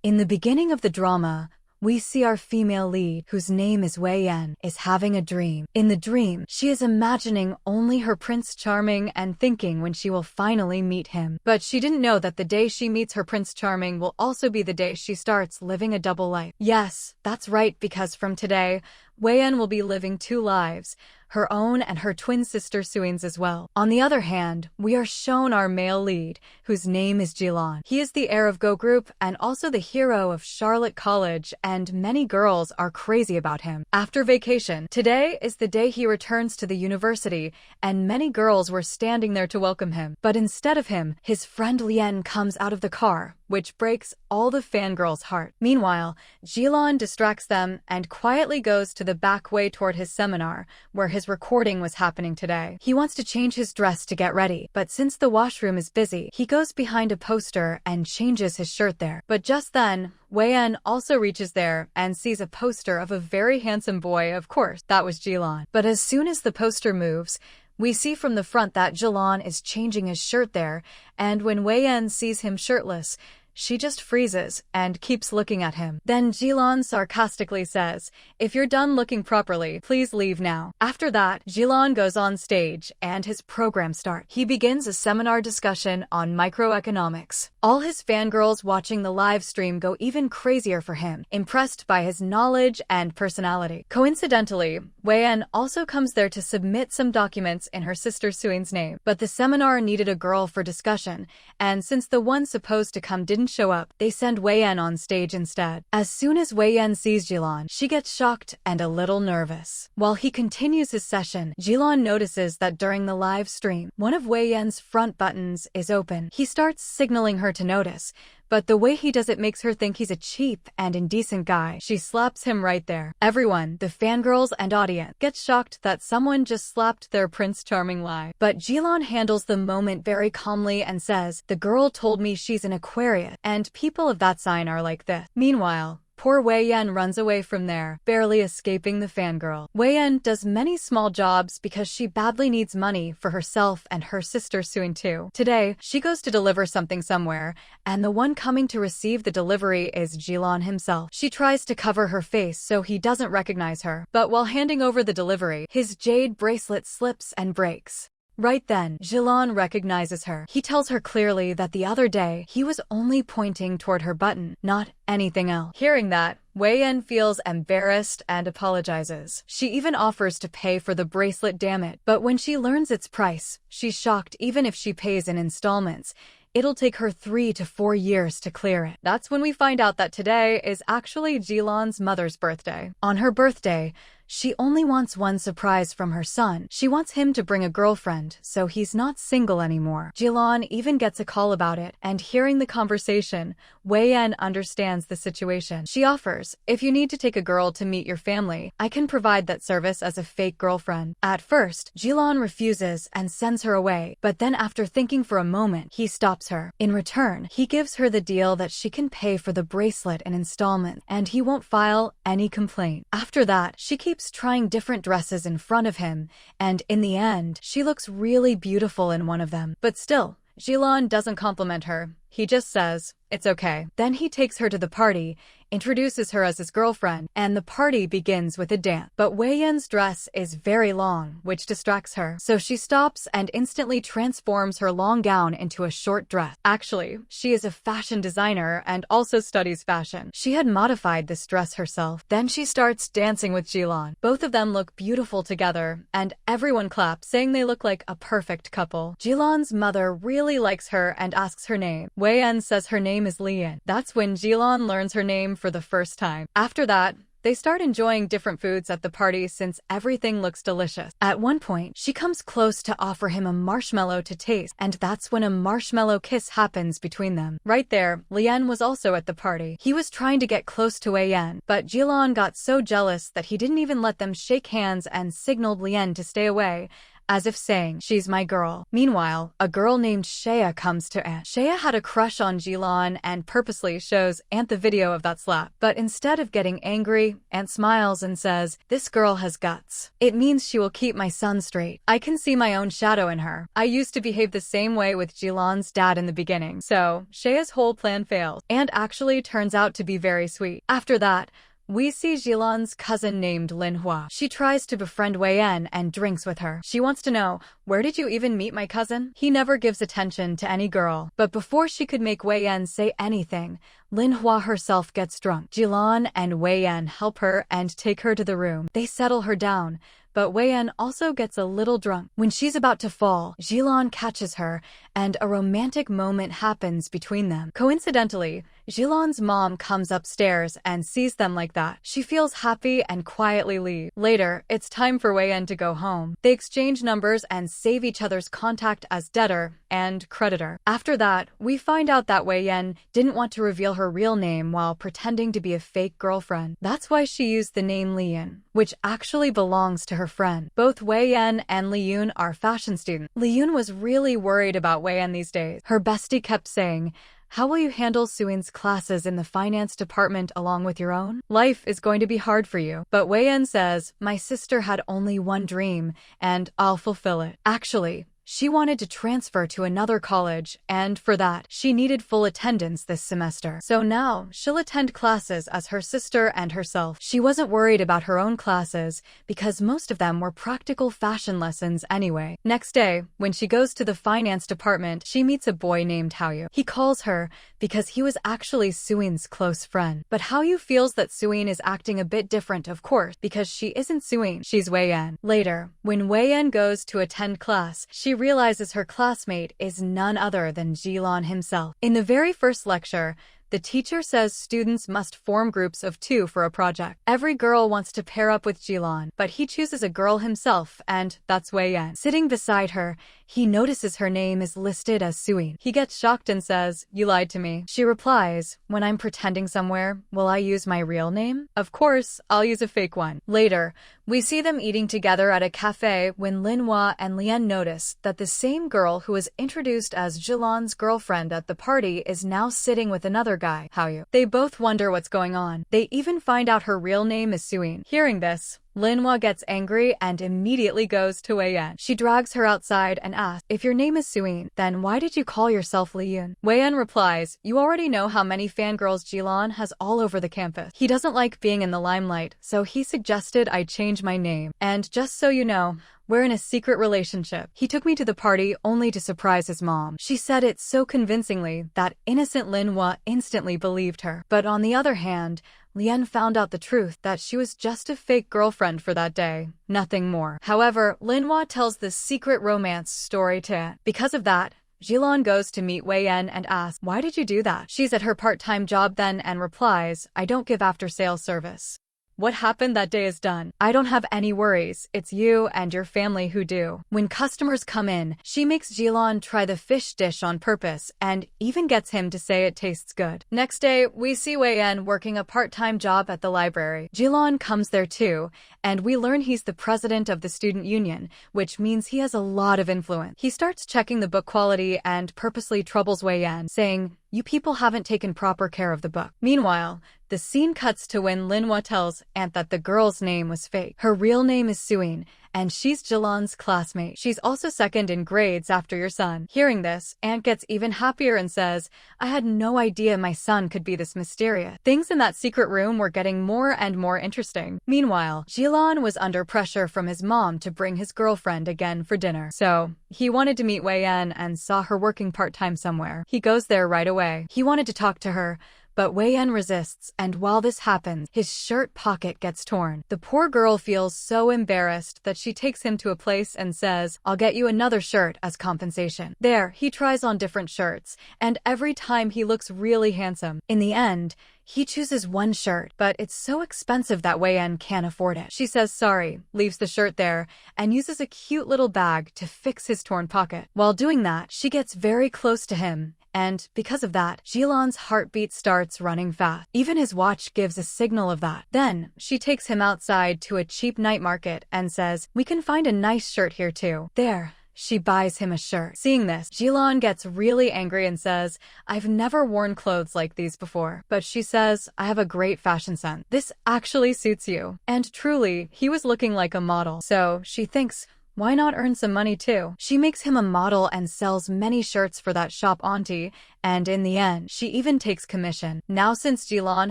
In the beginning of the drama, we see our female lead, whose name is Wei Yan, is having a dream. In the dream, she is imagining only her Prince Charming and thinking when she will finally meet him. But she didn't know that the day she meets her Prince Charming will also be the day she starts living a double life. Yes, that's right, because from today, Wei Yan will be living two lives, her own and her twin sister Suin's as well. On the other hand, we are shown our male lead, whose name is Jilan. He is the heir of Go Group and also the hero of Charlotte College, and many girls are crazy about him. After vacation, today is the day he returns to the university, and many girls were standing there to welcome him. But instead of him, his friend Lien comes out of the car, which breaks all the fangirls' heart. Meanwhile, Jilan distracts them and quietly goes to the back way toward his seminar, where his recording was happening today. He wants to change his dress to get ready, but since the washroom is busy, he goes behind a poster and changes his shirt there. But just then, Wei Yan also reaches there and sees a poster of a very handsome boy. Of course, that was Jilan. But as soon as the poster moves, we see from the front that Jilan is changing his shirt there, and when Wei Yan sees him shirtless, she just freezes and keeps looking at him. Then Jilan sarcastically says, "If you're done looking properly, please leave now." After that, Jilan goes on stage and his program starts. He begins a seminar discussion on microeconomics. All his fangirls watching the live stream go even crazier for him, impressed by his knowledge and personality. Coincidentally, Wei Yan also comes there to submit some documents in her sister Suin's name. But the seminar needed a girl for discussion, and since the one supposed to come didn't show up, they send Wei Yan on stage instead. As soon as Wei Yan sees Jilan, she gets shocked and a little nervous. While he continues his session, Jilan notices that during the live stream, one of Wei Yan's front buttons is open. He starts signaling her to notice, but the way he does it makes her think he's a cheap and indecent guy. She slaps him right there. Everyone, the fangirls and audience, gets shocked that someone just slapped their Prince Charming live. But Jilan handles the moment very calmly and says, "The girl told me she's an Aquarius, and people of that sign are like this." Meanwhile, poor Wei Yan runs away from there, barely escaping the fangirl. Wei Yan does many small jobs because she badly needs money for herself and her sister Suin too. Today, she goes to deliver something somewhere, and the one coming to receive the delivery is Jilan himself. She tries to cover her face so he doesn't recognize her, but while handing over the delivery, his jade bracelet slips and breaks. Right then, Jilan recognizes her. He tells her clearly that the other day, he was only pointing toward her button, not anything else. Hearing that, Wei Yan feels embarrassed and apologizes. She even offers to pay for the bracelet damage, but when she learns its price, she's shocked. Even if she pays in installments, it'll take her 3 to 4 years to clear it. That's when we find out that today is actually Jilan's mother's birthday. On her birthday, she only wants one surprise from her son. She wants him to bring a girlfriend, so he's not single anymore. Jilan even gets a call about it, and hearing the conversation, Wei Yan understands the situation. She offers, "If you need to take a girl to meet your family, I can provide that service as a fake girlfriend." At first, Jilan refuses and sends her away, but then after thinking for a moment, he stops her. In return, he gives her the deal that she can pay for the bracelet in installments, and he won't file any complaint. After that, she keeps trying different dresses in front of him, and in the end, she looks really beautiful in one of them. But still, Jilan doesn't compliment her. He just says, "It's okay." Then he takes her to the party, introduces her as his girlfriend, and the party begins with a dance. But Wei Yan's dress is very long, which distracts her. So she stops and instantly transforms her long gown into a short dress. Actually, she is a fashion designer and also studies fashion. She had modified this dress herself. Then she starts dancing with Jilan. Both of them look beautiful together, and everyone claps, saying they look like a perfect couple. Jilan's mother really likes her and asks her name. Wei Yan says her name is Lian. That's when Jilan learns her name for the first time. After that, they start enjoying different foods at the party since everything looks delicious. At one point, she comes close to offer him a marshmallow to taste, and that's when a marshmallow kiss happens between them. Right there, Lian was also at the party. He was trying to get close to Wei Yan, but Jilan got so jealous that he didn't even let them shake hands and signaled Lian to stay away, as if saying, she's my girl. Meanwhile, a girl named Shea comes to Ant. Shea had a crush on Jilan and purposely shows Ant the video of that slap. But instead of getting angry, Ant smiles and says, this girl has guts. It means she will keep my son straight. I can see my own shadow in her. I used to behave the same way with Jilan's dad in the beginning. So, Shea's whole plan fails. Ant actually turns out to be very sweet. After that, we see Jilan's cousin named Linhua. She tries to befriend Wei En and drinks with her. She wants to know, where did you even meet my cousin? He never gives attention to any girl. But before she could make Wei En say anything, Linhua herself gets drunk. Jilan and Wei En help her and take her to the room. They settle her down. But Wei En also gets a little drunk. When she's about to fall, Jilan catches her, and a romantic moment happens between them. Coincidentally, Jilan's mom comes upstairs and sees them like that. She feels happy and quietly leaves. Later, it's time for Wei En to go home. They exchange numbers and save each other's contact as debtor and creditor. After that, we find out that Wei En didn't want to reveal her real name while pretending to be a fake girlfriend. That's why she used the name Liyun, which actually belongs to her friend. Both Wei En and Liyun are fashion students. Liyun was really worried about Wei En these days. Her bestie kept saying, how will you handle Suin's classes in the finance department along with your own? Life is going to be hard for you. But Wei En says, my sister had only one dream, and I'll fulfill it. Actually, she wanted to transfer to another college, and for that, she needed full attendance this semester. So now, she'll attend classes as her sister and herself. She wasn't worried about her own classes, because most of them were practical fashion lessons anyway. Next day, when she goes to the finance department, she meets a boy named Haoyu. He calls her because he was actually Suin's close friend. But Haoyu feels that Suin is acting a bit different, of course, because she isn't Suin, she's Wei En. Later, when Wei En goes to attend class, she realizes her classmate is none other than Jilan himself. In the very first lecture, the teacher says students must form groups of 2 for a project. Every girl wants to pair up with Jilan, but he chooses a girl himself, and that's Wei En. Sitting beside her, he notices her name is listed as Suin. He gets shocked and says, you lied to me. She replies, when I'm pretending somewhere, will I use my real name? Of course, I'll use a fake one. Later, we see them eating together at a cafe when Linhua and Lien notice that the same girl who was introduced as Jilan's girlfriend at the party is now sitting with another guy, Haoyu. They both wonder what's going on. They even find out her real name is Suin. Hearing this, Linhua gets angry and immediately goes to Wei En. She drags her outside and asks, if your name is Suin, then why did you call yourself Liyun? Wei En replies, you already know how many fangirls Jilan has all over the campus. He doesn't like being in the limelight, so he suggested I change my name. And just so you know, we're in a secret relationship. He took me to the party only to surprise his mom. She said it so convincingly that innocent Linhua instantly believed her. But on the other hand, Lien found out the truth that she was just a fake girlfriend for that day, nothing more. However, Linhua tells this secret romance story to Ant. Because of that, Jilan goes to meet Wei En and asks, why did you do that? She's at her part-time job then and replies, I don't give after-sales service. What happened that day is done. I don't have any worries. It's you and your family who do. When customers come in, she makes Jilan try the fish dish on purpose and even gets him to say it tastes good. Next day, we see Wei En working a part-time job at the library. Jilan comes there too, and we learn he's the president of the student union, which means he has a lot of influence. He starts checking the book quality and purposely troubles Wei En, saying, you people haven't taken proper care of the book. Meanwhile, the scene cuts to when Linhua tells Ant that the girl's name was fake. Her real name is Suin, and she's Jilan's classmate. She's also second in grades after your son. Hearing this, Ant gets even happier and says, I had no idea my son could be this mysterious. Things in that secret room were getting more and more interesting. Meanwhile, Jilan was under pressure from his mom to bring his girlfriend again for dinner. So, he wanted to meet Wei En and saw her working part-time somewhere. He goes there right away. He wanted to talk to her, but Wei En resists, and while this happens, his shirt pocket gets torn. The poor girl feels so embarrassed that she takes him to a place and says, I'll get you another shirt as compensation. There, he tries on different shirts, and every time he looks really handsome. In the end, he chooses one shirt, but it's so expensive that Wei En can't afford it. She says sorry, leaves the shirt there, and uses a cute little bag to fix his torn pocket. While doing that, she gets very close to him and because of that, Jilon's heartbeat starts running fast. Even his watch gives a signal of that. Then, she takes him outside to a cheap night market and says, "We can find a nice shirt here too." There, she buys him a shirt. Seeing this, Jilon gets really angry and says, "I've never worn clothes like these before." But she says, "I have a great fashion sense. This actually suits you." And truly, he was looking like a model. So she thinks, why not earn some money too? She makes him a model and sells many shirts for that shop auntie, and in the end, she even takes commission. Now since Jilon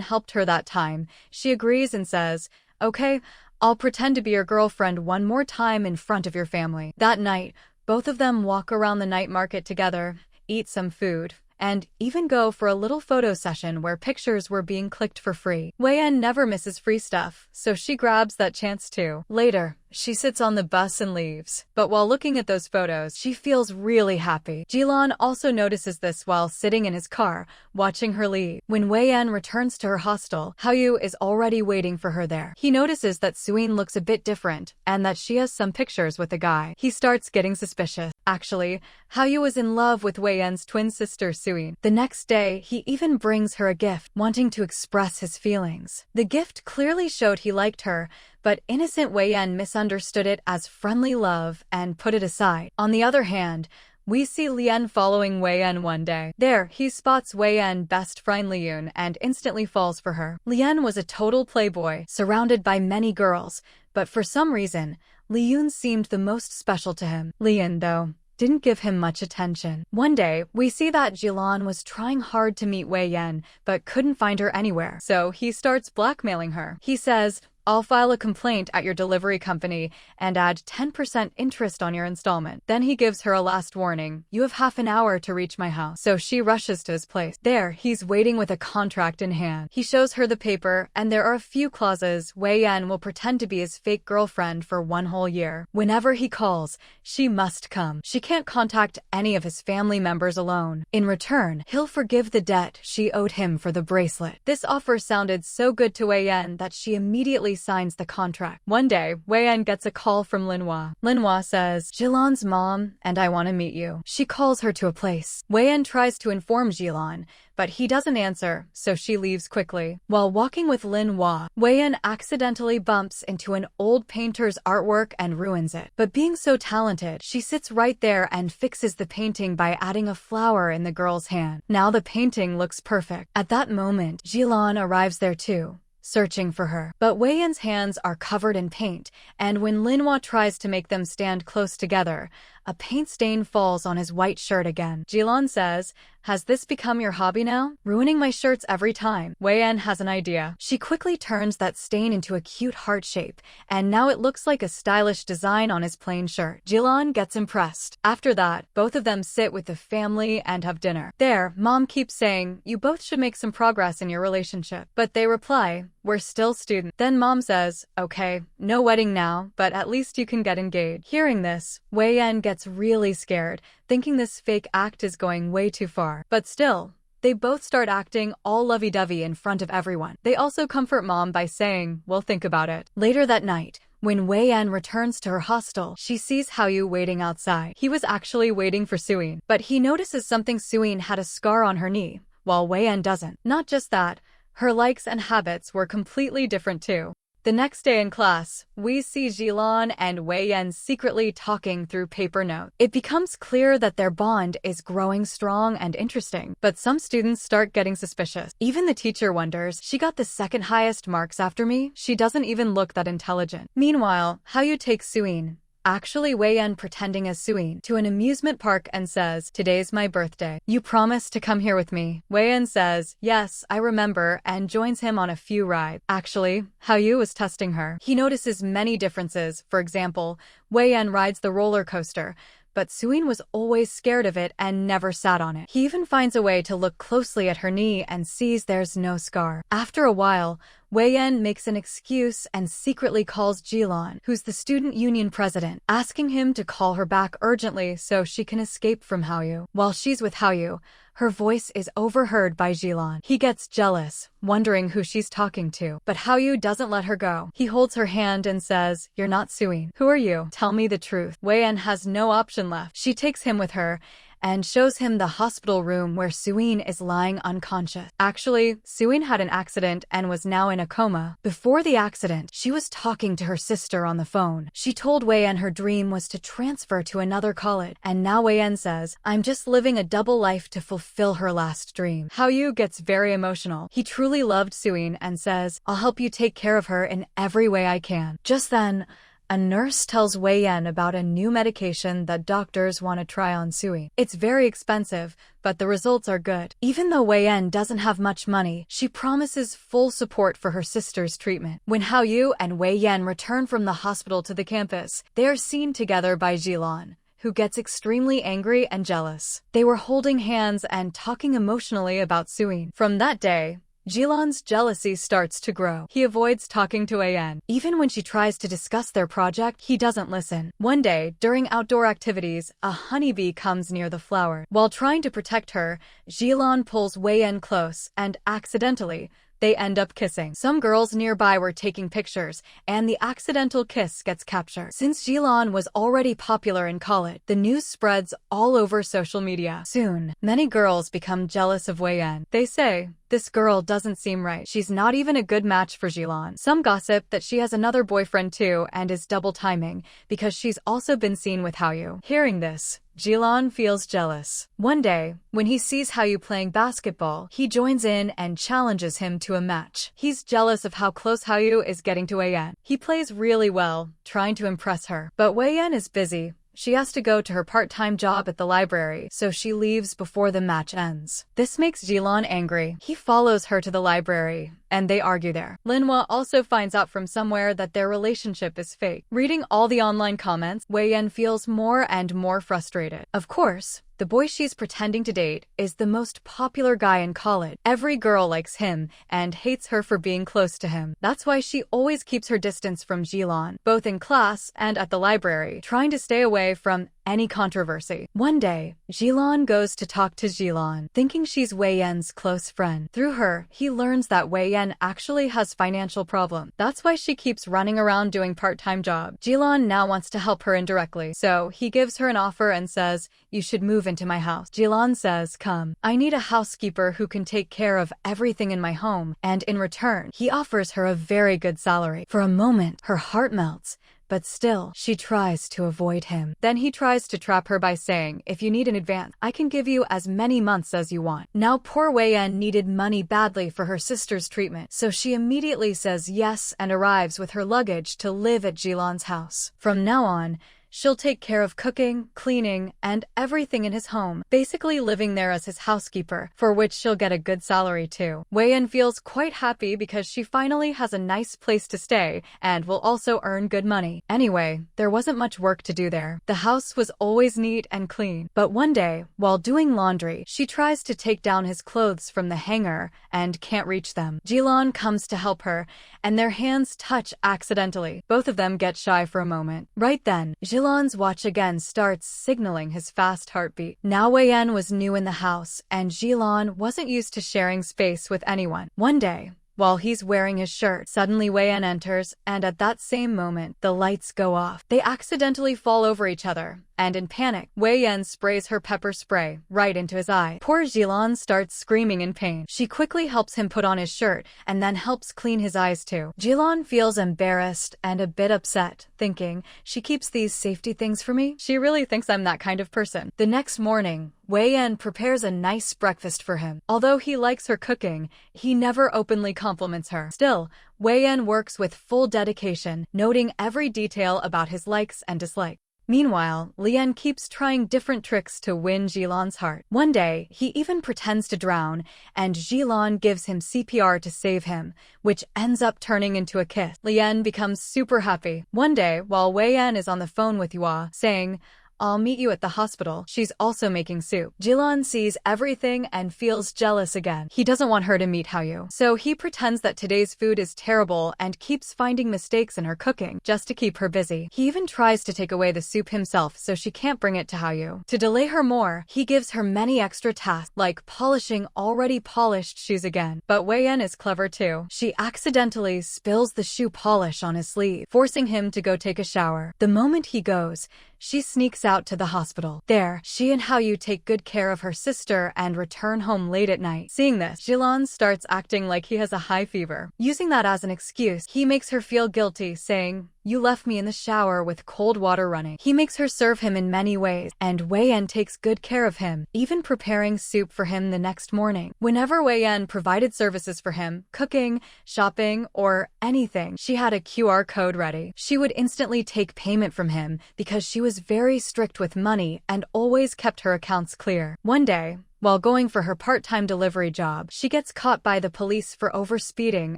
helped her that time, she agrees and says, "Okay, I'll pretend to be your girlfriend one more time in front of your family." That night, both of them walk around the night market together, eat some food, and even go for a little photo session where pictures were being clicked for free. Wei-en never misses free stuff, so she grabs that chance too. Later, she sits on the bus and leaves. But while looking at those photos, she feels really happy. Jilon also notices this while sitting in his car, watching her leave. When Wei-en returns to her hostel, Hao-yu is already waiting for her there. He notices that Suin looks a bit different, and that she has some pictures with a guy. He starts getting suspicious. Actually, Hao-yu is in love with Wei-en's twin sister Suin. The next day, he even brings her a gift, wanting to express his feelings. The gift clearly showed he liked her, but innocent Wei-en misunderstood it as friendly love and put it aside. On the other hand, we see Lien following Wei-en one day. There, he spots Wei-en's best friend Liyun and instantly falls for her. Lien was a total playboy, surrounded by many girls, but for some reason, Liyun seemed the most special to him. Lien, though, didn't give him much attention. One day, we see that Jilon was trying hard to meet Wei-en, but couldn't find her anywhere. So he starts blackmailing her. He says, "I'll file a complaint at your delivery company and add 10% interest on your installment." Then he gives her a last warning, "You have half an hour to reach my house." So she rushes to his place. There, he's waiting with a contract in hand. He shows her the paper, and there are a few clauses. Wei-en will pretend to be his fake girlfriend for 1 whole year. Whenever he calls, she must come. She can't contact any of his family members alone. In return, he'll forgive the debt she owed him for the bracelet. This offer sounded so good to Wei-en that she immediately signs the contract. One day, Wei-en gets a call from Linhua. Linhua says, "Jilon's mom and I want to meet you." She calls her to a place. Wei-en tries to inform Jilon, but he doesn't answer, so she leaves quickly. While walking with Linhua, Wei-en accidentally bumps into an old painter's artwork and ruins it. But being so talented, she sits right there and fixes the painting by adding a flower in the girl's hand. Now the painting looks perfect. At that moment, Jilon arrives there too, searching for her. But Wei-en's hands are covered in paint, and when Linhua tries to make them stand close together, a paint stain falls on his white shirt again. Jilon says, "Has this become your hobby now? Ruining my shirts every time." Wei-en has an idea. She quickly turns that stain into a cute heart shape, and now it looks like a stylish design on his plain shirt. Jilon gets impressed. After that, both of them sit with the family and have dinner. There, Mom keeps saying, "You both should make some progress in your relationship." But they reply, "We're still students." Then Mom says, "Okay, no wedding now, but at least you can get engaged." Hearing this, Wei-en gets really scared, thinking this fake act is going way too far. But still, they both start acting all lovey-dovey in front of everyone. They also comfort Mom by saying, "We'll think about it." Later that night, when Wei-en returns to her hostel, she sees Hao-yu waiting outside. He was actually waiting for Suin, but he notices something. Suin had a scar on her knee, while Wei-en doesn't. Not just that, her likes and habits were completely different too. The next day in class, we see Jilon and Wei-en secretly talking through paper notes. It becomes clear that their bond is growing strong and interesting, but some students start getting suspicious. Even the teacher wonders, "She got the second highest marks after me? She doesn't even look that intelligent." Meanwhile, Hao-yu takes Suin, actually Wei-en pretending as Suin, to an amusement park and says, "Today's my birthday. You promised to come here with me." Wei-en says, "Yes, I remember," and joins him on a few rides. Actually, Hao-yu was testing her. He notices many differences. For example, Wei-en rides the roller coaster, but Suin was always scared of it and never sat on it. He even finds a way to look closely at her knee and sees there's no scar. After a while, Wei-en makes an excuse and secretly calls Jilon, who's the student union president, asking him to call her back urgently so she can escape from Hao-yu. While she's with Hao-yu, her voice is overheard by Jilon. He gets jealous, wondering who she's talking to, but Hao-yu doesn't let her go. He holds her hand and says, "You're not Suin. Who are you? Tell me the truth." Wei-en has no option left. She takes him with her, and shows him the hospital room where Suin is lying unconscious. Actually, Suin had an accident and was now in a coma. Before the accident, she was talking to her sister on the phone. She told Wei-en her dream was to transfer to another college, and now Wei-en says, "I'm just living a double life to fulfill her last dream." Hao-yu gets very emotional. He truly loved Suin and says, "I'll help you take care of her in every way I can." Just then, a nurse tells Wei-en about a new medication that doctors want to try on Suin. It's very expensive, but the results are good. Even though Wei-en doesn't have much money, she promises full support for her sister's treatment. When Hao-yu and Wei-en return from the hospital to the campus, they are seen together by Jilan, who gets extremely angry and jealous. They were holding hands and talking emotionally about Suin. From that day, Jilan's jealousy starts to grow. He avoids talking to Wei-en. Even when she tries to discuss their project, he doesn't listen. One day, during outdoor activities, a honeybee comes near the flower. While trying to protect her, Jilan pulls Wei-en close, and accidentally, they end up kissing. Some girls nearby were taking pictures, and the accidental kiss gets captured. Since Jilan was already popular in college, the news spreads all over social media. Soon, many girls become jealous of Wei-en. They say, "This girl doesn't seem right. She's not even a good match for Jilan." Some gossip that she has another boyfriend too and is double timing because she's also been seen with Hao-yu. Hearing this, Jilan feels jealous. One day, when he sees Hao-yu playing basketball, he joins in and challenges him to a match. He's jealous of how close Hao-yu is getting to Wei-en. He plays really well, trying to impress her. But Wei-en is busy. She has to go to her part-time job at the library, so she leaves before the match ends. This makes Jilan angry. He follows her to the library, and they argue there. Linhua also finds out from somewhere that their relationship is fake. Reading all the online comments, Wei-en feels more and more frustrated. Of course, the boy she's pretending to date is the most popular guy in college. Every girl likes him and hates her for being close to him. That's why she always keeps her distance from Jilan, both in class and at the library, trying to stay away from any controversy. One day, Jilan goes to talk to Jilan, thinking she's Wei-en's close friend. Through her, he learns that Wei-en actually has financial problems. That's why she keeps running around doing part-time jobs. Jilan now wants to help her indirectly, so he gives her an offer and says, "You should move into my house." Jilan says, "Come. I need a housekeeper who can take care of everything in my home," and in return, he offers her a very good salary. For a moment, her heart melts. But still, she tries to avoid him. Then he tries to trap her by saying, "If you need an advance, I can give you as many months as you want." Now poor Wei-en needed money badly for her sister's treatment, so she immediately says yes and arrives with her luggage to live at Jilan's house. From now on, she'll take care of cooking, cleaning, and everything in his home, basically living there as his housekeeper, for which she'll get a good salary too. Wei-en feels quite happy because she finally has a nice place to stay and will also earn good money. Anyway, there wasn't much work to do there. The house was always neat and clean. But one day, while doing laundry, she tries to take down his clothes from the hanger and can't reach them. Jilan comes to help her, and their hands touch accidentally. Both of them get shy for a moment. Right then, Jilan's watch again starts signaling his fast heartbeat. Now Wei-en was new in the house, and Jilan wasn't used to sharing space with anyone. One day, while he's wearing his shirt, suddenly Wei-en enters, and at that same moment, the lights go off. They accidentally fall over each other, and in panic, Wei-en sprays her pepper spray right into his eye. Poor Jilan starts screaming in pain. She quickly helps him put on his shirt, and then helps clean his eyes too. Jilan feels embarrassed and a bit upset, thinking, "She keeps these safety things for me? She really thinks I'm that kind of person." The next morning, Wei-en prepares a nice breakfast for him. Although he likes her cooking, he never openly compliments her. Still, Wei-en works with full dedication, noting every detail about his likes and dislikes. Meanwhile, Lien keeps trying different tricks to win Jilan's heart. One day, he even pretends to drown, and Jilan gives him CPR to save him, which ends up turning into a kiss. Lien becomes super happy. One day, while Wei-en is on the phone with Yua, saying, "I'll meet you at the hospital," she's also making soup. Jilan sees everything and feels jealous again. He doesn't want her to meet Hao-yu, so he pretends that today's food is terrible and keeps finding mistakes in her cooking, just to keep her busy. He even tries to take away the soup himself so she can't bring it to Hao-yu. To delay her more, he gives her many extra tasks, like polishing already polished shoes again. But Wei-en is clever too. She accidentally spills the shoe polish on his sleeve, forcing him to go take a shower. The moment he goes, she sneaks out to the hospital. There, she and Hao Yu take good care of her sister and return home late at night. Seeing this, Jilon starts acting like he has a high fever. Using that as an excuse, he makes her feel guilty, saying, "You left me in the shower with cold water running." He makes her serve him in many ways, and Wei Yan takes good care of him, even preparing soup for him the next morning. Whenever Wei Yan provided services for him, cooking, shopping, or anything, she had a QR code ready. She would instantly take payment from him because she was very strict with money and always kept her accounts clear. One day, while going for her part-time delivery job, she gets caught by the police for overspeeding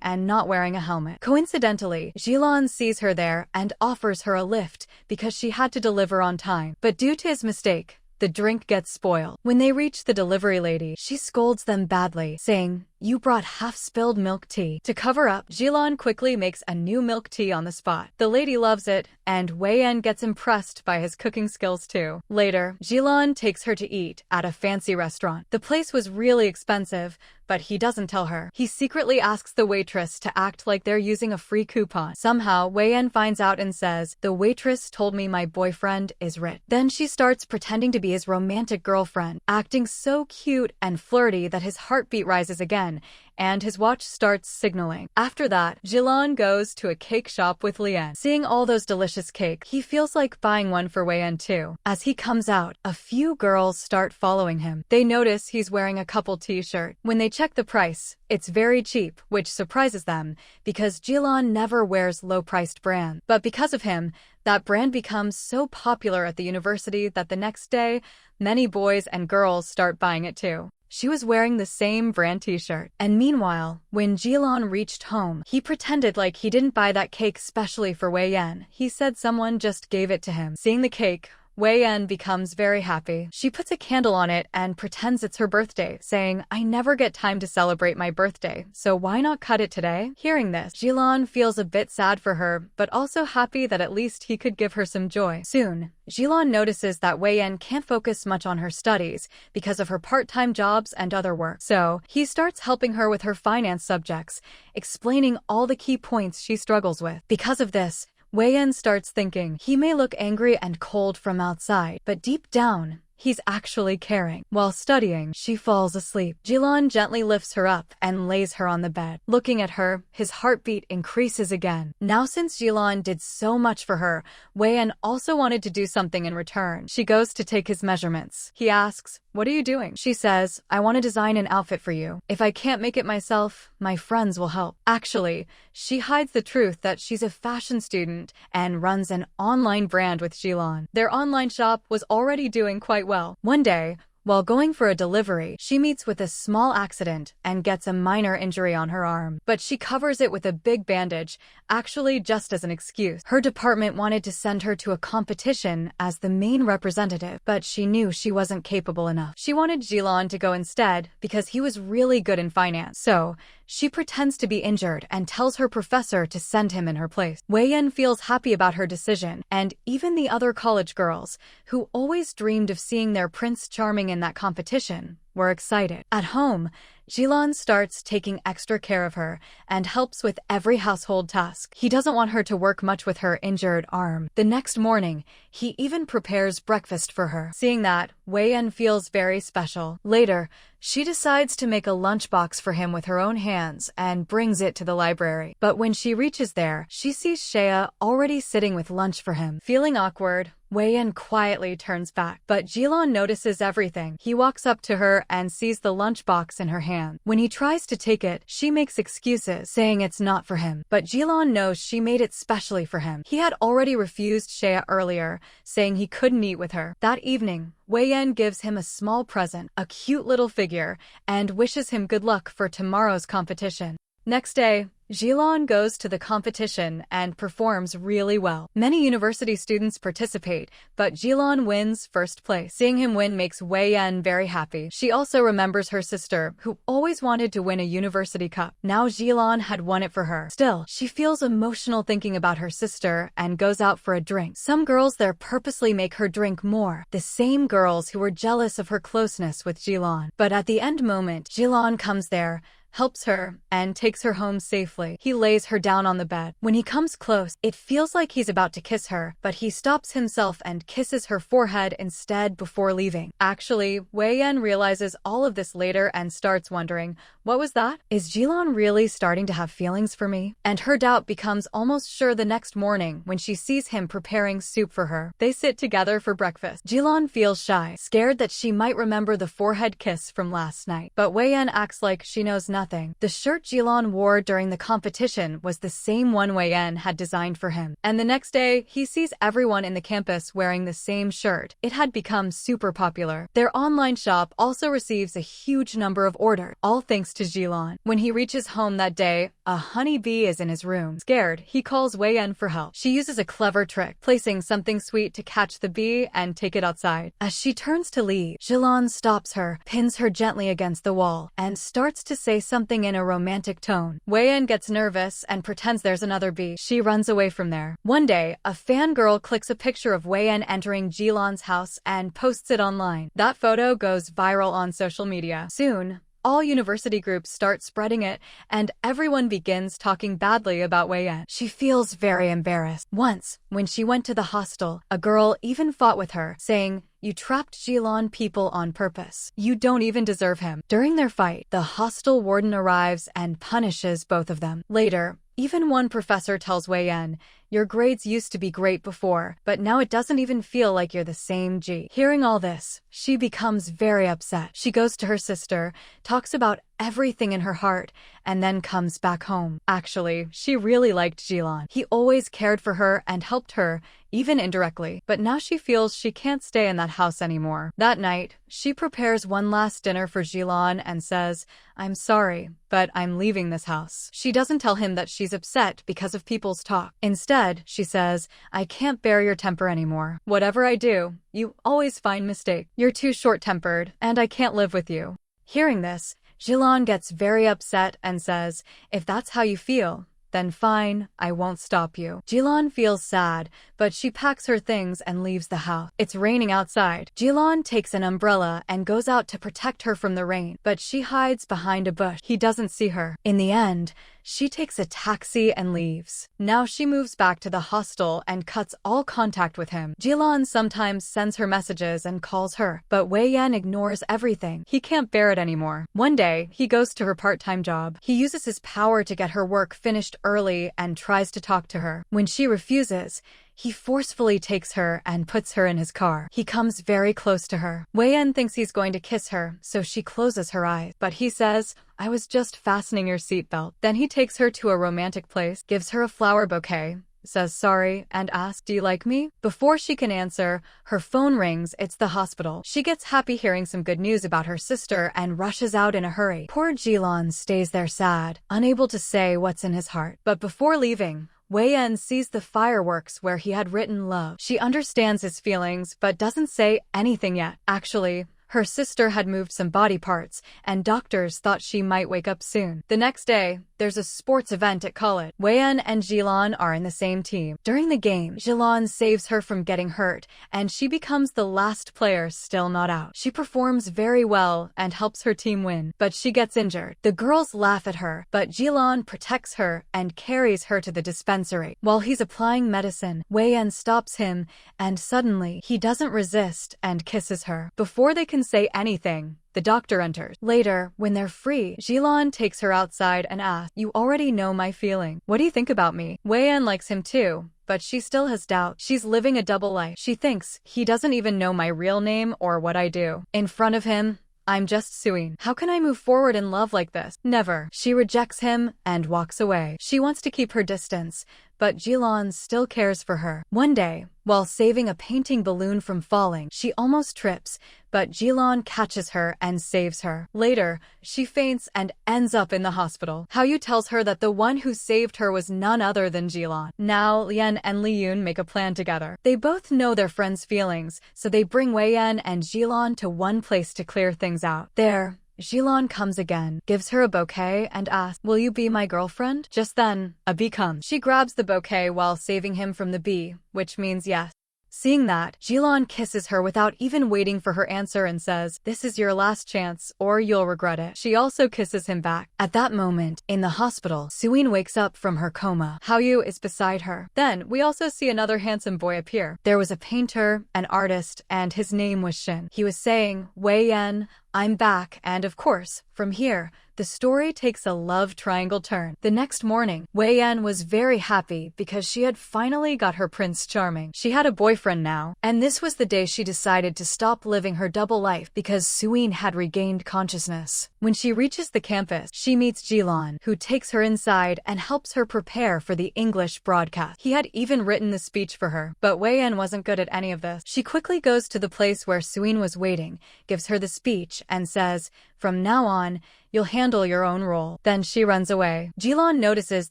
and not wearing a helmet. Coincidentally, Jilon sees her there and offers her a lift because she had to deliver on time. But due to his mistake, the drink gets spoiled. When they reach the delivery lady, she scolds them badly, saying, "You brought half-spilled milk tea." To cover up, Jilon quickly makes a new milk tea on the spot. The lady loves it, and Wei Yan gets impressed by his cooking skills too. Later, Jilon takes her to eat at a fancy restaurant. The place was really expensive, but he doesn't tell her. He secretly asks the waitress to act like they're using a free coupon. Somehow, Wei Yan finds out and says, "The waitress told me my boyfriend is rich." Then she starts pretending to be his romantic girlfriend, acting so cute and flirty that his heartbeat rises again, and his watch starts signaling. After that, Jilon goes to a cake shop with Lian. Seeing all those delicious cakes, he feels like buying one for Wei Yan too. As he comes out, a few girls start following him. They notice he's wearing a couple t-shirt. When they check the price, it's very cheap, which surprises them because Jilon never wears low-priced brands. But because of him, that brand becomes so popular at the university that the next day, many boys and girls start buying it too. She was wearing the same brand t-shirt. And meanwhile, when Jilon reached home, he pretended like he didn't buy that cake specially for Wei Yan. He said someone just gave it to him. Seeing the cake, Wei Yan becomes very happy. She puts a candle on it and pretends it's her birthday, saying, "I never get time to celebrate my birthday, so why not cut it today?" Hearing this, Jilon feels a bit sad for her, but also happy that at least he could give her some joy. Soon, Jilon notices that Wei Yan can't focus much on her studies because of her part-time jobs and other work. So, he starts helping her with her finance subjects, explaining all the key points she struggles with. Because of this, Wei Yan starts thinking he may look angry and cold from outside, but deep down, he's actually caring. While studying, she falls asleep. Jilon gently lifts her up and lays her on the bed. Looking at her, his heartbeat increases again. Now since Jilon did so much for her, Wei Yan also wanted to do something in return. She goes to take his measurements. He asks, "What are you doing?" She says, "I want to design an outfit for you. If I can't make it myself, my friends will help." Actually, she hides the truth that she's a fashion student and runs an online brand with Jilon. Their online shop was already doing quite well. One day, while going for a delivery, she meets with a small accident and gets a minor injury on her arm. But she covers it with a big bandage, actually just as an excuse. Her department wanted to send her to a competition as the main representative, but she knew she wasn't capable enough. She wanted Jilon to go instead because he was really good in finance. So, she pretends to be injured and tells her professor to send him in her place. Wei Yan feels happy about her decision, and even the other college girls, who always dreamed of seeing their Prince Charming in that competition, were excited. At home, Jilon starts taking extra care of her and helps with every household task. He doesn't want her to work much with her injured arm. The next morning, he even prepares breakfast for her. Seeing that, Wei Yan feels very special. Later, she decides to make a lunchbox for him with her own hands and brings it to the library. But when she reaches there, she sees Shea already sitting with lunch for him. Feeling awkward, Wei Yan quietly turns back. But Jilon notices everything. He walks up to her and sees the lunchbox in her hand. When he tries to take it, she makes excuses, saying it's not for him. But Jilon knows she made it specially for him. He had already refused Shea earlier, saying he couldn't eat with her. That evening, Wei Yan gives him a small present, a cute little figure, and wishes him good luck for tomorrow's competition. Next day, Jilon goes to the competition and performs really well. Many university students participate, but Jilon wins first place. Seeing him win makes Wei Yan very happy. She also remembers her sister, who always wanted to win a university cup. Now Jilon had won it for her. Still, she feels emotional thinking about her sister and goes out for a drink. Some girls there purposely make her drink more, the same girls who were jealous of her closeness with Jilon. But at the end moment, Jilon comes there, helps her, and takes her home safely. He lays her down on the bed. When he comes close, it feels like he's about to kiss her, but he stops himself and kisses her forehead instead before leaving. Actually, Wei-yen realizes all of this later and starts wondering, what was that? Is Jilon really starting to have feelings for me? And her doubt becomes almost sure the next morning when she sees him preparing soup for her. They sit together for breakfast. Jilon feels shy, scared that she might remember the forehead kiss from last night. But Wei-yen acts like she knows nothing. The shirt Jilon wore during the competition was the same one Wei-yen had designed for him. And the next day, he sees everyone in the campus wearing the same shirt. It had become super popular. Their online shop also receives a huge number of orders, all thanks to Jilon. When he reaches home that day, a honeybee is in his room. Scared, he calls Wei-yen for help. She uses a clever trick, placing something sweet to catch the bee and take it outside. As she turns to leave, Jilon stops her, pins her gently against the wall, and starts to say something in a romantic tone. Wei-yen gets nervous and pretends there's another bee. She runs away from there. One day, a fangirl clicks a picture of Wei-yen entering Jilon's house and posts it online. That photo goes viral on social media. Soon, all university groups start spreading it, and everyone begins talking badly about Wei-yen. She feels very embarrassed. Once, when she went to the hostel, a girl even fought with her, saying, "You trapped Jilon people on purpose. You don't even deserve him." During their fight, the hostel warden arrives and punishes both of them. Later, even one professor tells Wei-yen, "Your grades used to be great before, but now it doesn't even feel like you're the same G." Hearing all this, she becomes very upset. She goes to her sister, talks about everything in her heart, and then comes back home. Actually, she really liked Jilon. He always cared for her and helped her, even indirectly. But now she feels she can't stay in that house anymore. That night, she prepares one last dinner for Jilon and says, "I'm sorry, but I'm leaving this house." She doesn't tell him that she's upset because of people's talk. Instead, she says, "I can't bear your temper anymore. Whatever I do, you always find mistake. You're too short-tempered, and I can't live with you." Hearing this, Jilon gets very upset and says, "If that's how you feel, then fine, I won't stop you." Jilon feels sad, but she packs her things and leaves the house. It's raining outside. Jilon takes an umbrella and goes out to protect her from the rain, but she hides behind a bush. He doesn't see her. In the end, she takes a taxi and leaves. Now she moves back to the hostel and cuts all contact with him. Jilon sometimes sends her messages and calls her, but Wei-yen ignores everything. He can't bear it anymore. One day, he goes to her part-time job. He uses his power to get her work finished early and tries to talk to her. When she refuses, he forcefully takes her and puts her in his car. He comes very close to her. Wei-yen thinks he's going to kiss her, so she closes her eyes. But he says, "I was just fastening your seatbelt." Then he takes her to a romantic place, gives her a flower bouquet, says sorry, and asks, "Do you like me?" Before she can answer, her phone rings. It's the hospital. She gets happy hearing some good news about her sister and rushes out in a hurry. Poor Jilon stays there sad, unable to say what's in his heart. But before leaving, Wei-yen sees the fireworks where he had written love. She understands his feelings, but doesn't say anything yet. Actually, her sister had moved some body parts, and doctors thought she might wake up soon. The next day, there's a sports event at college. Wei-yen and Jilon are in the same team. During the game, Jilon saves her from getting hurt, and she becomes the last player still not out. She performs very well and helps her team win, but she gets injured. The girls laugh at her, but Jilon protects her and carries her to the dispensary. While he's applying medicine, Wei-yen stops him, and suddenly, he doesn't resist and kisses her. Before they can say anything, the doctor enters. Later, when they're free, Jilon takes her outside and asks, "You already know my feeling. What do you think about me?" Wei-yen likes him too, but she still has doubt. She's living a double life. She thinks he doesn't even know my real name or what I do. In front of him, I'm just suing. How can I move forward in love like this? Never. She rejects him and walks away. She wants to keep her distance, but Jilon still cares for her. One day, while saving a painting balloon from falling, she almost trips, but Jilon catches her and saves her. Later, she faints and ends up in the hospital. Hao-yu tells her that the one who saved her was none other than Jilon. Now, Lien and Li-yoon make a plan together. They both know their friend's feelings, so they bring Wei-yen and Jilon to one place to clear things out. There, Jilon comes again, gives her a bouquet, and asks, "Will you be my girlfriend?" Just then, a bee comes. She grabs the bouquet while saving him from the bee, which means yes. Seeing that, Jilon kisses her without even waiting for her answer and says, "This is your last chance, or you'll regret it." She also kisses him back. At that moment, in the hospital, Suin wakes up from her coma. Hallyu is beside her. Then, we also see another handsome boy appear. There was a painter, an artist, and his name was Shin. He was saying, "Wei Yan, I'm back," and of course, from here, the story takes a love triangle turn. The next morning, Wei Yan was very happy because she had finally got her Prince Charming. She had a boyfriend now, and this was the day she decided to stop living her double life because Suin had regained consciousness. When she reaches the campus, she meets Jilon, who takes her inside and helps her prepare for the English broadcast. He had even written the speech for her, but Wei Yan wasn't good at any of this. She quickly goes to the place where Suin was waiting, gives her the speech, and says, "From now on, you'll handle your own role." Then she runs away. Jilon notices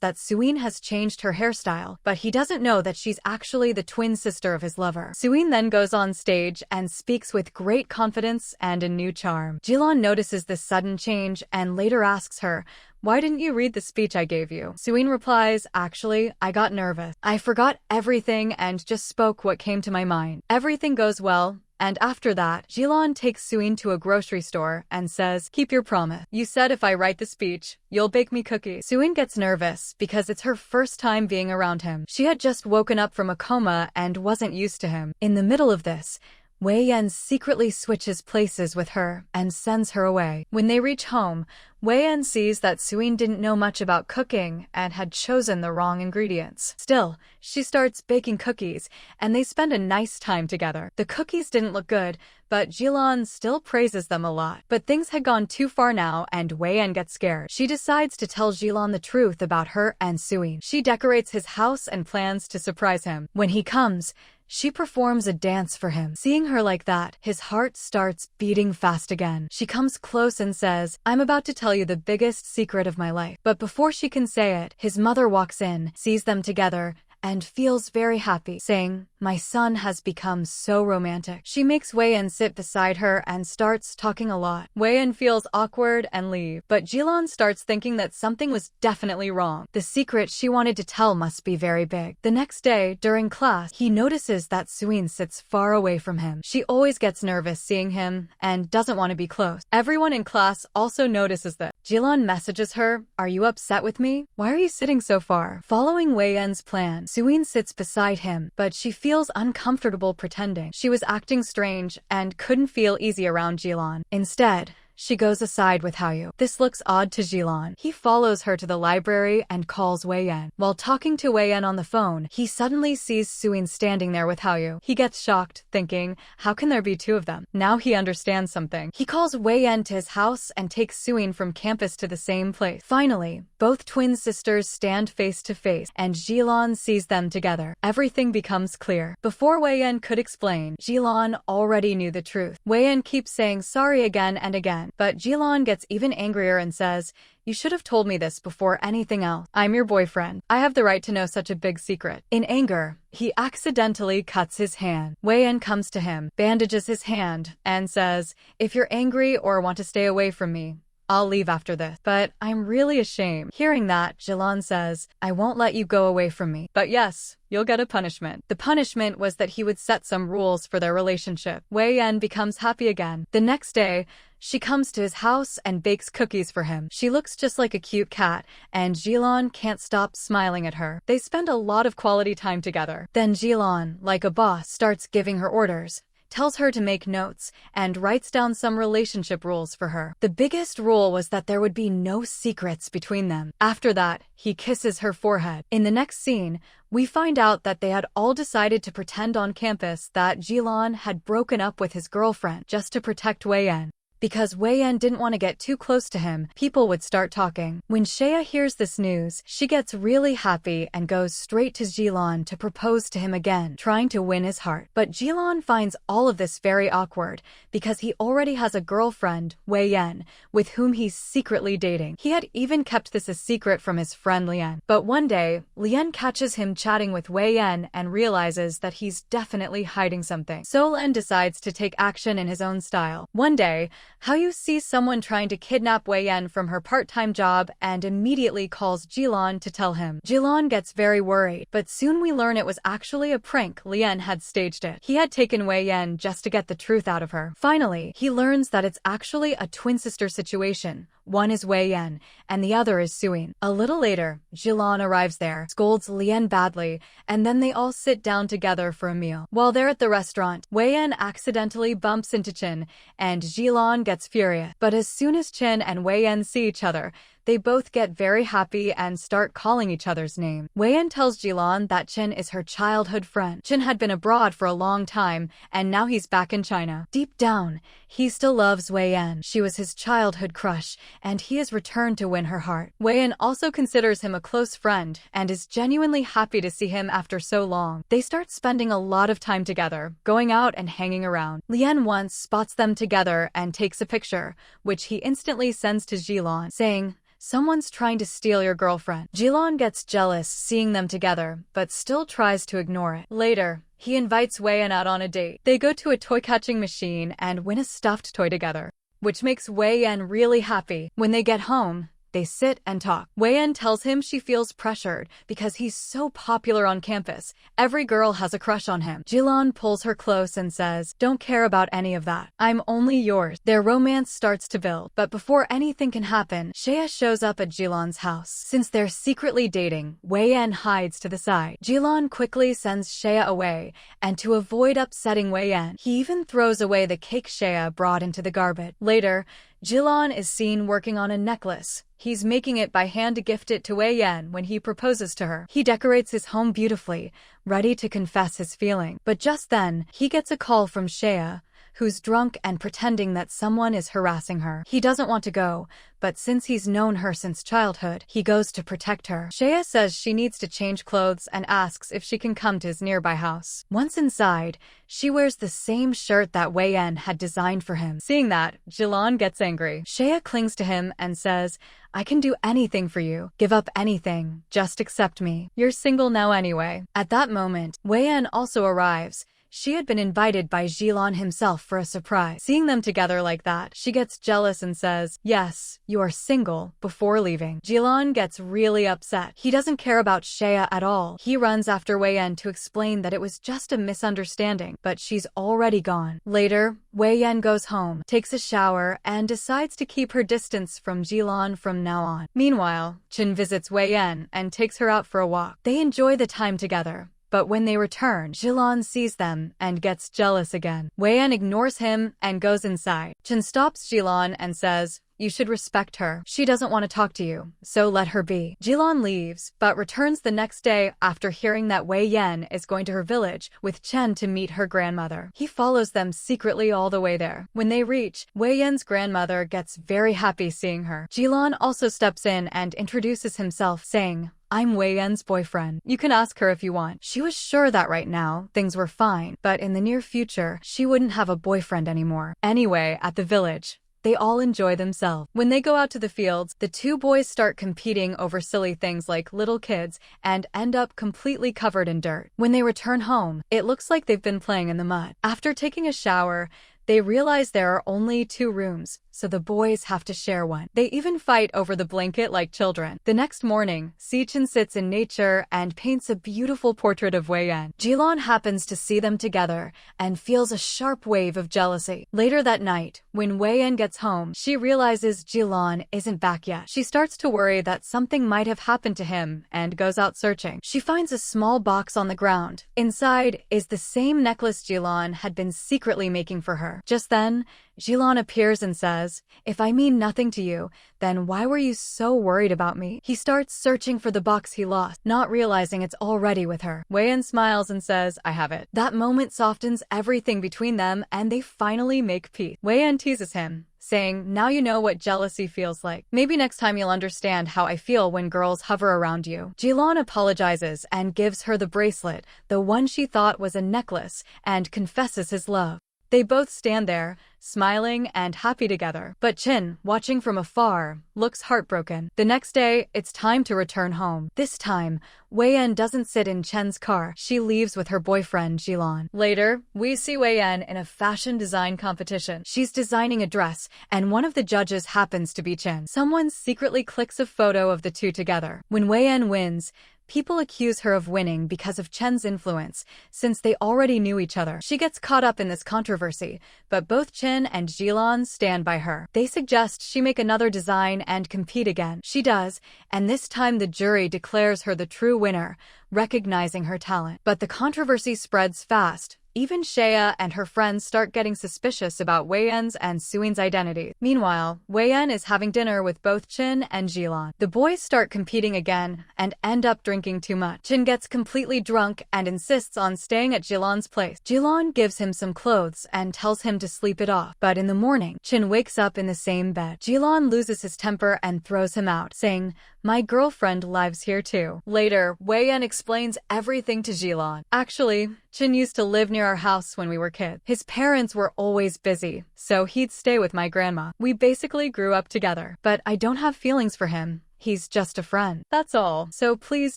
that Suin has changed her hairstyle, but he doesn't know that she's actually the twin sister of his lover. Suin then goes on stage and speaks with great confidence and a new charm. Jilon notices this sudden change and later asks her, "Why didn't you read the speech I gave you?" Suin replies, "Actually, I got nervous. I forgot everything and just spoke what came to my mind." Everything goes well. And after that, Jilon takes Suin to a grocery store and says, "Keep your promise. You said if I write the speech, you'll bake me cookies." Suin gets nervous because it's her first time being around him. She had just woken up from a coma and wasn't used to him. In the middle of this, Wei Yan secretly switches places with her and sends her away. When they reach home, Wei Yan sees that Suin didn't know much about cooking and had chosen the wrong ingredients. Still, she starts baking cookies, and they spend a nice time together. The cookies didn't look good, but Jilon still praises them a lot. But things had gone too far now, and Wei Yan gets scared. She decides to tell Jilon the truth about her and Suin. She decorates his house and plans to surprise him. When he comes, she performs a dance for him. Seeing her like that, his heart starts beating fast again. She comes close and says, "I'm about to tell you the biggest secret of my life." But before she can say it, his mother walks in, sees them together, and feels very happy, saying, "My son has become so romantic." She makes Wei Yan sit beside her and starts talking a lot. Wei Yan feels awkward and leaves, but Jilon starts thinking that something was definitely wrong. The secret she wanted to tell must be very big. The next day, during class, he notices that Suin sits far away from him. She always gets nervous seeing him and doesn't want to be close. Everyone in class also notices this. Jilon messages her, "Are you upset with me? Why are you sitting so far?" Following Wei Yan's plan, Suin sits beside him, but she feels uncomfortable pretending. She was acting strange and couldn't feel easy around Jilon. Instead, she goes aside with Hallyu. This looks odd to Jilon. He follows her to the library and calls Wei Yan. While talking to Wei Yan on the phone, he suddenly sees Suin standing there with Hallyu. He gets shocked, thinking, how can there be two of them? Now he understands something. He calls Wei Yan to his house and takes Suin from campus to the same place. Finally, both twin sisters stand face to face, and Jilon sees them together. Everything becomes clear. Before Wei Yan could explain, Jilon already knew the truth. Wei Yan keeps saying sorry again and again. But Jilon gets even angrier and says, "You should have told me this before anything else. I'm your boyfriend. I have the right to know such a big secret." In anger, he accidentally cuts his hand. Wei Yan comes to him, bandages his hand, and says, "If you're angry or want to stay away from me, I'll leave after this. But I'm really ashamed." Hearing that, Jilon says, "I won't let you go away from me. But yes, you'll get a punishment." The punishment was that he would set some rules for their relationship. Wei Yan becomes happy again. The next day, she comes to his house and bakes cookies for him. She looks just like a cute cat, and Jilon can't stop smiling at her. They spend a lot of quality time together. Then Jilon, like a boss, starts giving her orders, tells her to make notes, and writes down some relationship rules for her. The biggest rule was that there would be no secrets between them. After that, he kisses her forehead. In the next scene, we find out that they had all decided to pretend on campus that Jilon had broken up with his girlfriend just to protect Wei Yan. Because Wei Yan didn't want to get too close to him, people would start talking. When Shea hears this news, she gets really happy and goes straight to Jilon to propose to him again, trying to win his heart. But Jilon finds all of this very awkward because he already has a girlfriend, Wei Yan, with whom he's secretly dating. He had even kept this a secret from his friend Lian. But one day, Lian catches him chatting with Wei Yan and realizes that he's definitely hiding something. So Lian decides to take action in his own style. One day, how you see someone trying to kidnap Wei Yan from her part-time job and immediately calls Jilon to tell him. Jilon gets very worried, but soon we learn it was actually a prank. Lien had staged it. He had taken Wei Yan just to get the truth out of her. Finally, he learns that it's actually a twin-sister situation. One is Wei Yan, and the other is Suyin. A little later, Jilon arrives there, scolds Lien badly, and then they all sit down together for a meal. While they're at the restaurant, Wei Yan accidentally bumps into Chin, and Jilon gets furious. But as soon as Chin and Wei Yan see each other, they both get very happy and start calling each other's name. Wei Yan tells Jilon that Chin is her childhood friend. Chin had been abroad for a long time, and now he's back in China. Deep down, he still loves Wei Yan. She was his childhood crush, and he has returned to win her heart. Wei Yan also considers him a close friend, and is genuinely happy to see him after so long. They start spending a lot of time together, going out and hanging around. Lien once spots them together and takes a picture, which he instantly sends to Jilon, saying, "Someone's trying to steal your girlfriend." Jilon gets jealous seeing them together, but still tries to ignore it. Later, he invites Wei Yan out on a date. They go to a toy-catching machine and win a stuffed toy together, which makes Wei Yan really happy. When they get home, they sit and talk. Wei Yan tells him she feels pressured because he's so popular on campus. Every girl has a crush on him. Jilon pulls her close and says, "Don't care about any of that. I'm only yours." Their romance starts to build, but before anything can happen, Shea shows up at Jilon's house. Since they're secretly dating, Wei Yan hides to the side. Jilon quickly sends Shea away, and to avoid upsetting Wei Yan, he even throws away the cake Shea brought into the garbage. Later, Jilon is seen working on a necklace. He's making it by hand to gift it to Wei Yan when he proposes to her. He decorates his home beautifully, ready to confess his feeling. But just then, he gets a call from Shea, who's drunk and pretending that someone is harassing her. He doesn't want to go, but since he's known her since childhood, he goes to protect her. Shea says she needs to change clothes and asks if she can come to his nearby house. Once inside, she wears the same shirt that Wei Yan had designed for him. Seeing that, Jilon gets angry. Shea clings to him and says, "I can do anything for you. Give up anything. Just accept me. You're single now anyway." At that moment, Wei Yan also arrives. She had been invited by Jilon himself for a surprise. Seeing them together like that, she gets jealous and says, "Yes, you are single," before leaving. Jilon gets really upset. He doesn't care about Shea at all. He runs after Wei Yan to explain that it was just a misunderstanding, but she's already gone. Later, Wei Yan goes home, takes a shower, and decides to keep her distance from Jilon from now on. Meanwhile, Chin visits Wei Yan and takes her out for a walk. They enjoy the time together. But when they return, Jilon sees them and gets jealous again. Wei Yan ignores him and goes inside. Chin stops Jilon and says, "You should respect her. She doesn't want to talk to you, so let her be." Jilon leaves, but returns the next day after hearing that Wei Yan is going to her village with Chen to meet her grandmother. He follows them secretly all the way there. When they reach, Wei Yan's grandmother gets very happy seeing her. Jilon also steps in and introduces himself, saying, "I'm Wei Yan's boyfriend. You can ask her if you want." She was sure that right now, things were fine, but in the near future, she wouldn't have a boyfriend anymore. Anyway, at the village, they all enjoy themselves. When they go out to the fields, the two boys start competing over silly things like little kids and end up completely covered in dirt. When they return home, it looks like they've been playing in the mud. After taking a shower, they realize there are only 2 rooms, so the boys have to share one. They even fight over the blanket like children. The next morning, Si-chin sits in nature and paints a beautiful portrait of Wei Yan. Jilon happens to see them together and feels a sharp wave of jealousy. Later that night, when Wei Yan gets home, she realizes Jilon isn't back yet. She starts to worry that something might have happened to him and goes out searching. She finds a small box on the ground. Inside is the same necklace Jilon had been secretly making for her. Just then, Jilon appears and says, "If I mean nothing to you, then why were you so worried about me?" He starts searching for the box he lost, not realizing it's already with her. Wei Yan smiles and says, "I have it." That moment softens everything between them and they finally make peace. Wei Yan teases him, saying, "Now you know what jealousy feels like. Maybe next time you'll understand how I feel when girls hover around you." Jilon apologizes and gives her the bracelet, the one she thought was a necklace, and confesses his love. They both stand there, smiling and happy together. But Chin, watching from afar, looks heartbroken. The next day, it's time to return home. This time, Wei-en doesn't sit in Chen's car. She leaves with her boyfriend, Jilan. Later, we see Wei-en in a fashion design competition. She's designing a dress, and one of the judges happens to be Chen. Someone secretly clicks a photo of the two together. When Wei-en wins, people accuse her of winning because of Chen's influence, since they already knew each other. She gets caught up in this controversy, but both Chen and Jilan stand by her. They suggest she make another design and compete again. She does, and this time the jury declares her the true winner, recognizing her talent. But the controversy spreads fast. Even Shea and her friends start getting suspicious about Wei-en's and Suin's identity. Meanwhile, Wei-en is having dinner with both Chin and Jilan. The boys start competing again and end up drinking too much. Chin gets completely drunk and insists on staying at Jilan's place. Jilan gives him some clothes and tells him to sleep it off. But in the morning, Chin wakes up in the same bed. Jilan loses his temper and throws him out, saying, "My girlfriend lives here too." Later, Wei-en explains everything to Jilan. Actually, Chin used to live near our house when we were kids. His parents were always busy, so he'd stay with my grandma. We basically grew up together, but I don't have feelings for him. He's just a friend. That's all, so please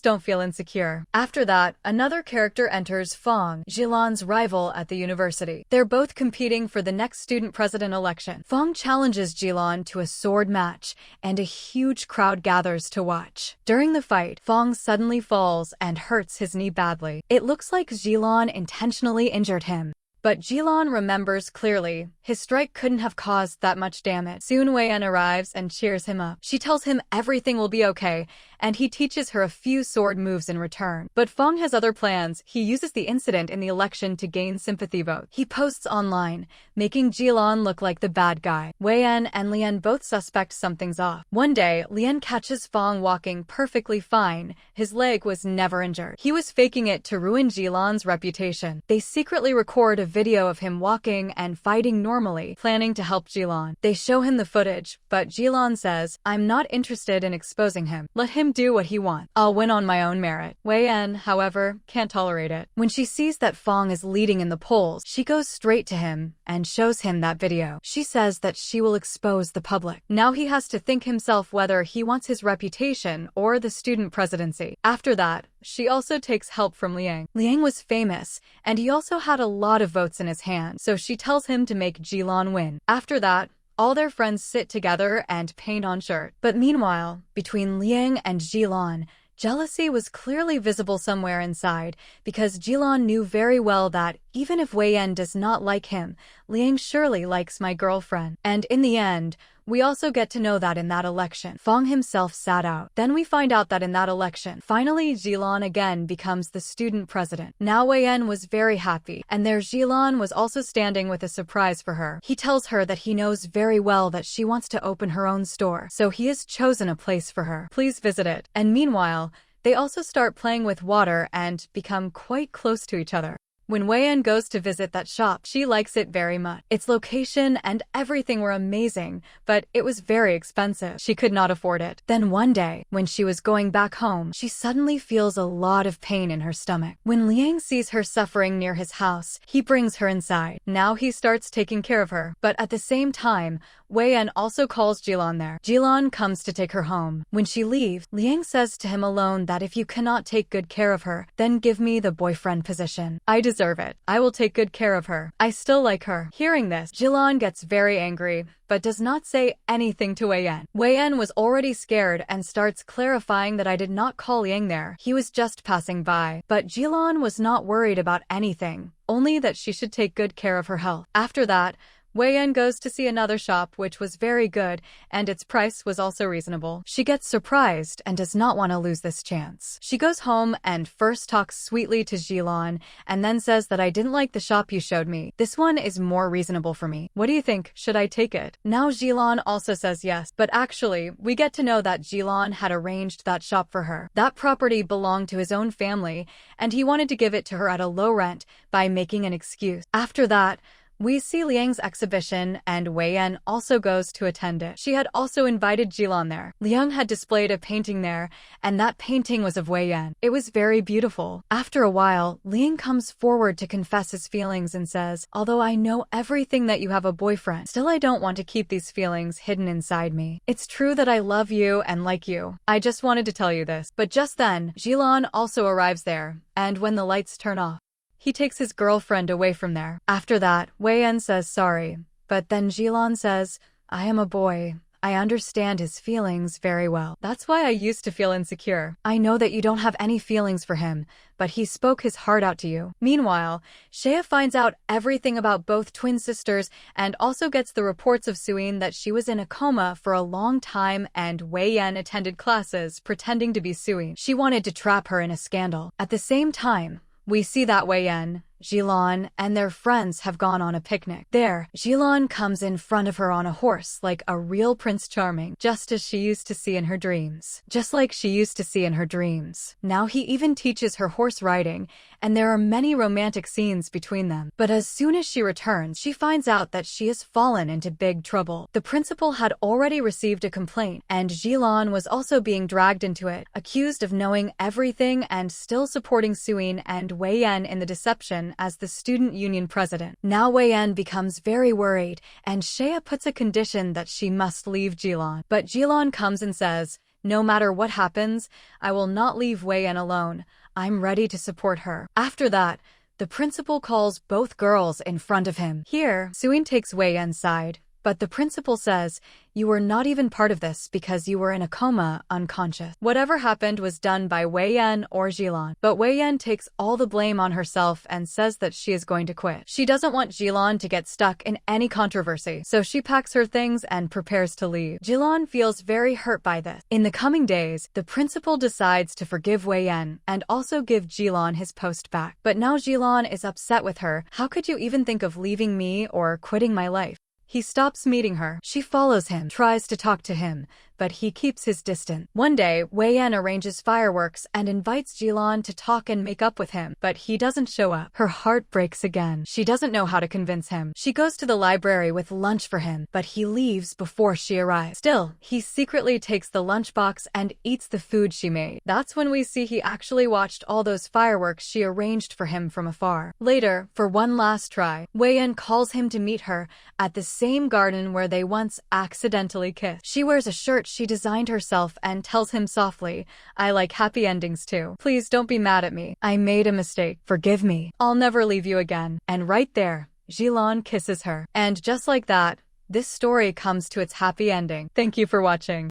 don't feel insecure. After that, another character enters, Fong, Jilan's rival at the university. They're both competing for the next student president election. Fong challenges Jilan to a sword match, and a huge crowd gathers to watch. During the fight, Fong suddenly falls and hurts his knee badly. It looks like Jilan intentionally injured him. But Jilan remembers clearly, his strike couldn't have caused that much damage. Soon Wei-en arrives and cheers him up. She tells him everything will be okay, and he teaches her a few sword moves in return. But Fong has other plans. He uses the incident in the election to gain sympathy votes. He posts online, making Jilan look like the bad guy. Wei-en and Lien both suspect something's off. One day, Lien catches Fong walking perfectly fine. His leg was never injured. He was faking it to ruin Jilan's reputation. They secretly record a video of him walking and fighting normally, planning to help Jilan. They show him the footage, but Jilan says, "I'm not interested in exposing him. Let him do what he wants. I'll win on my own merit." Wei-en, however, can't tolerate it. When she sees that Fong is leading in the polls, she goes straight to him and shows him that video. She says that she will expose the public. Now he has to think himself whether he wants his reputation or the student presidency. After that, she also takes help from Liang. Liang was famous, and he also had a lot of votes in his hand, so she tells him to make Jilan win. After that, all their friends sit together and paint on shirt. But meanwhile, between Liang and Jilan, jealousy was clearly visible somewhere inside, because Jilan knew very well that even if Wei-en does not like him, Liang surely likes my girlfriend. And in the end, we also get to know that in that election, Fong himself sat out. Then we find out that in that election, finally Jilan again becomes the student president. Now Wei-en was very happy, and there Jilan was also standing with a surprise for her. He tells her that he knows very well that she wants to open her own store, so he has chosen a place for her. Please visit it. And meanwhile, they also start playing with water and become quite close to each other. When Wei-en goes to visit that shop, she likes it very much. Its location and everything were amazing, but it was very expensive. She could not afford it. Then one day, when she was going back home, she suddenly feels a lot of pain in her stomach. When Liang sees her suffering near his house, he brings her inside. Now he starts taking care of her, but at the same time, Wei-en also calls Jilan there. Jilan comes to take her home. When she leaves, Liang says to him alone that if you cannot take good care of her, then give me the boyfriend position. I deserve it. I will take good care of her. I still like her. Hearing this, Jilan gets very angry, but does not say anything to Wei-en. Wei-en was already scared and starts clarifying that I did not call Liang there. He was just passing by. But Jilan was not worried about anything, only that she should take good care of her health. After that, Wei-en goes to see another shop which was very good, and its price was also reasonable. She gets surprised and does not want to lose this chance. She goes home and first talks sweetly to Jilan, and then says that I didn't like the shop you showed me. This one is more reasonable for me. What do you think? Should I take it? Now Jilan also says yes, but actually, we get to know that Jilan had arranged that shop for her. That property belonged to his own family, and he wanted to give it to her at a low rent by making an excuse. After that, We see Liang's exhibition, and Wei Yan also goes to attend it. She had also invited Jilan there. Liang had displayed a painting there, and that painting was of Wei Yan. It was very beautiful. After a while, Liang comes forward to confess his feelings and says, "Although I know everything that you have a boyfriend, still I don't want to keep these feelings hidden inside me. It's true that I love you and like you. I just wanted to tell you this." But just then, Jilan also arrives there, and when the lights turn off, he takes his girlfriend away from there. After that, Wei Yan says sorry, but then Jilan says, "I am a boy. I understand his feelings very well. That's why I used to feel insecure. I know that you don't have any feelings for him, but he spoke his heart out to you." Meanwhile, Shea finds out everything about both twin sisters and also gets the reports of Suin that she was in a coma for a long time and Wei Yan attended classes pretending to be Suin. She wanted to trap her in a scandal. At the same time, we see that Wei Yan, Jilan, and their friends have gone on a picnic. There, Jilan comes in front of her on a horse like a real Prince Charming, just as she used to see in her dreams. Now he even teaches her horse riding, and there are many romantic scenes between them. But as soon as she returns, she finds out that she has fallen into big trouble. The principal had already received a complaint, and Jilan was also being dragged into it, accused of knowing everything and still supporting Suin and Wei Yan in the deception as the student union president. Now Wei Yan becomes very worried, and Shea puts a condition that she must leave Jilan. But Jilan comes and says, "No matter what happens, I will not leave Wei Yan alone. I'm ready to support her." After that, the principal calls both girls in front of him. Here, Suin takes Wei Yan's side, but the principal says, "You were not even part of this because you were in a coma, unconscious." Whatever happened was done by Wei Yan or Jilan. But Wei Yan takes all the blame on herself and says that she is going to quit. She doesn't want Jilan to get stuck in any controversy, so she packs her things and prepares to leave. Jilan feels very hurt by this. In the coming days, the principal decides to forgive Wei Yan and also give Jilan his post back. But now Jilan is upset with her. "How could you even think of leaving me or quitting my life?" He stops meeting her. She follows him, tries to talk to him, but he keeps his distance. One day, Wei Yan arranges fireworks and invites Jilan to talk and make up with him, but he doesn't show up. Her heart breaks again. She doesn't know how to convince him. She goes to the library with lunch for him, but he leaves before she arrives. Still, he secretly takes the lunchbox and eats the food she made. That's when we see he actually watched all those fireworks she arranged for him from afar. Later, for one last try, Wei Yan calls him to meet her at the same garden where they once accidentally kissed. She wears a shirt she designed herself and tells him softly, "I like happy endings too. Please don't be mad at me. I made a mistake. Forgive me. I'll never leave you again." And right there, Jilan kisses her. And just like that, this story comes to its happy ending. Thank you for watching.